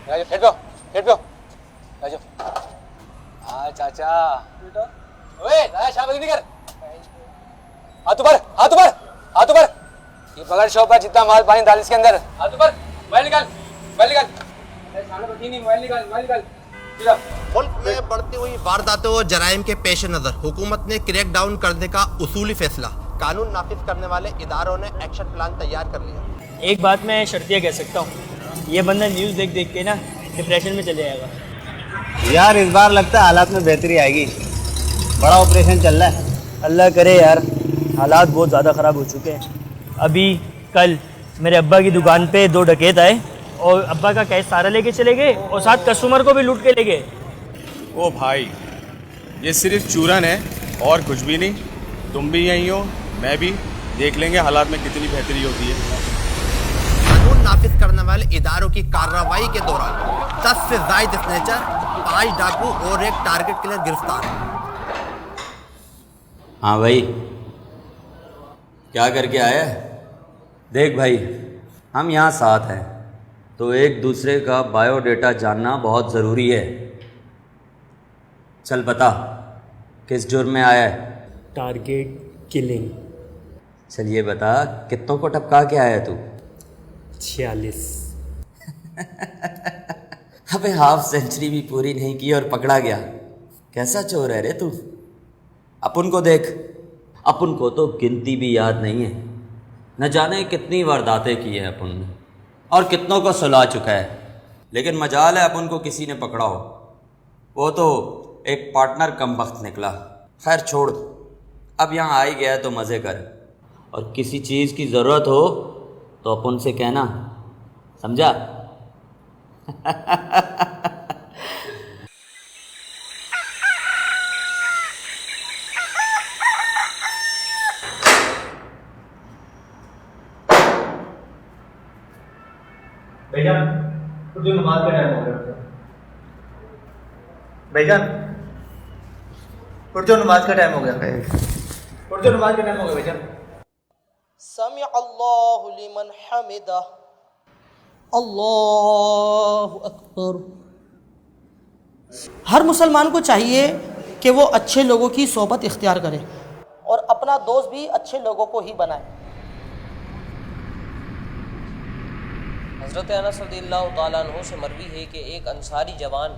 Head पे आजो। हाँ चाचा बेटा। ओए दादा शाबाश नहीं कर। हाथ ऊपर। ये पकड़ शॉप है, जितना माल पानी डाल इसके अंदर। हाथ ऊपर। मोबाइल निकाल। मोबाइल निकाल। मुल्क में बढ़ती हुई वारदातों और जराइम के पेश नज़र हुकूमत ने क्रैक डाउन करने का उसूली फैसला, कानून नाफिज करने वाले इदारों ने एक्शन प्लान तैयार कर लिया। एक बात मैं शर्तिया कह सकता हूँ, ये बंदा न्यूज़ देख के ना डिप्रेशन में चले जाएगा। यार इस बार लगता है हालात में बेहतरी आएगी, बड़ा ऑपरेशन चल रहा है। अल्लाह करे यार, हालात बहुत ज़्यादा ख़राब हो चुके हैं। अभी कल मेरे अब्बा की दुकान पे 2 डकैत आए और अब्बा का कैश सारा लेके चले गए और साथ कस्टमर को भी लूट के ले गए। ओ भाई, ये सिर्फ चूरन है और कुछ भी नहीं। तुम भी यहीं हो, मैं भी, देख लेंगे हालात में कितनी बेहतरी होती है। कानून नाफिज करने वाले इदारों की कार्रवाई के दौरान 10 से ज्यादा स्नेचर, 5 डाकू और एक टारगेट किलर गिरफ्तार। हाँ भाई, क्या करके आया? देख भाई, हम यहाँ साथ हैं तो एक दूसरे का बायोडेटा जानना बहुत ज़रूरी है। चल बता, किस जुर्म में आया है? Target killing. चल ये बता, कितनों को टपका के आया तू? 46। अबे हाफ सेंचुरी भी पूरी नहीं की और पकड़ा गया। कैसा चोर है रे तू? अपन को देख, अपन को तो गिनती भी याद नहीं है। न जाने कितनी वारदातें की है अपन ने और कितनों को सुला चुका है, लेकिन मजाल है अपन को किसी ने पकड़ा हो। वो तो एक पार्टनर कम वक्त निकला। खैर छोड़, अब यहाँ आ ही गया है तो मज़े कर, और किसी चीज़ की ज़रूरत हो तो अपन से कहना, समझा? भाईजान, जो नमाज का टाइम हो गया। भाईजान, जो नमाज का टाइम हो गया। भाईजान। समी अल्लाहु लिमन हमिदा, अल्लाहु अकबर। हर मुसलमान को चाहिए कि वो अच्छे लोगों की सोबत इख्तियार करे और अपना दोस्त भी अच्छे लोगों को ही बनाए। हज़रत अनस रज़ियल्लाहु ताला अन्हु से मरवी है कि एक अंसारी जवान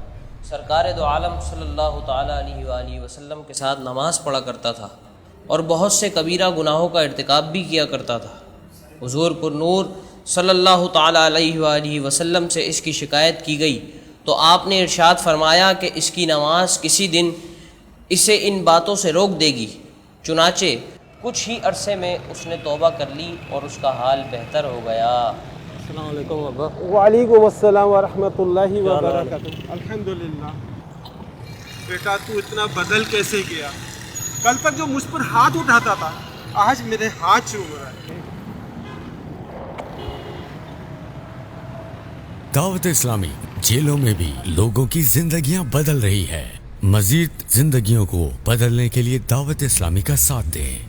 सरकार दो आलम सल्लल्लाहु ताला अलैहि वसल्लम के साथ नमाज़ पढ़ा करता था और बहुत से कबीरा गुनाहों का इर्तिकाब भी किया करता था। हुज़ूर पुरनूर सल्लल्लाहु ताला अलैहि वसल्लम से इसकी शिकायत की गई तो आपने इरशाद फरमाया कि इसकी नमाज किसी दिन इसे इन बातों से रोक देगी। चुनाचे कुछ ही अरसे में उसने तौबा कर ली और उसका हाल बेहतर हो गया। वालेकुम अस्सलाम व रहमतुल्लाहि व बरकातुहू। अल्हम्दुलिल्लाह। बेटा तू इतना बदल कैसे गया? कल तक जो मुझ पर हाथ उठाता था, आज मेरे हाथ चूम रहा है। दावत इस्लामी जेलों में भी लोगों की जिंदगियां बदल रही है। मजीद जिंदगियों को बदलने के लिए दावत इस्लामी का साथ दें।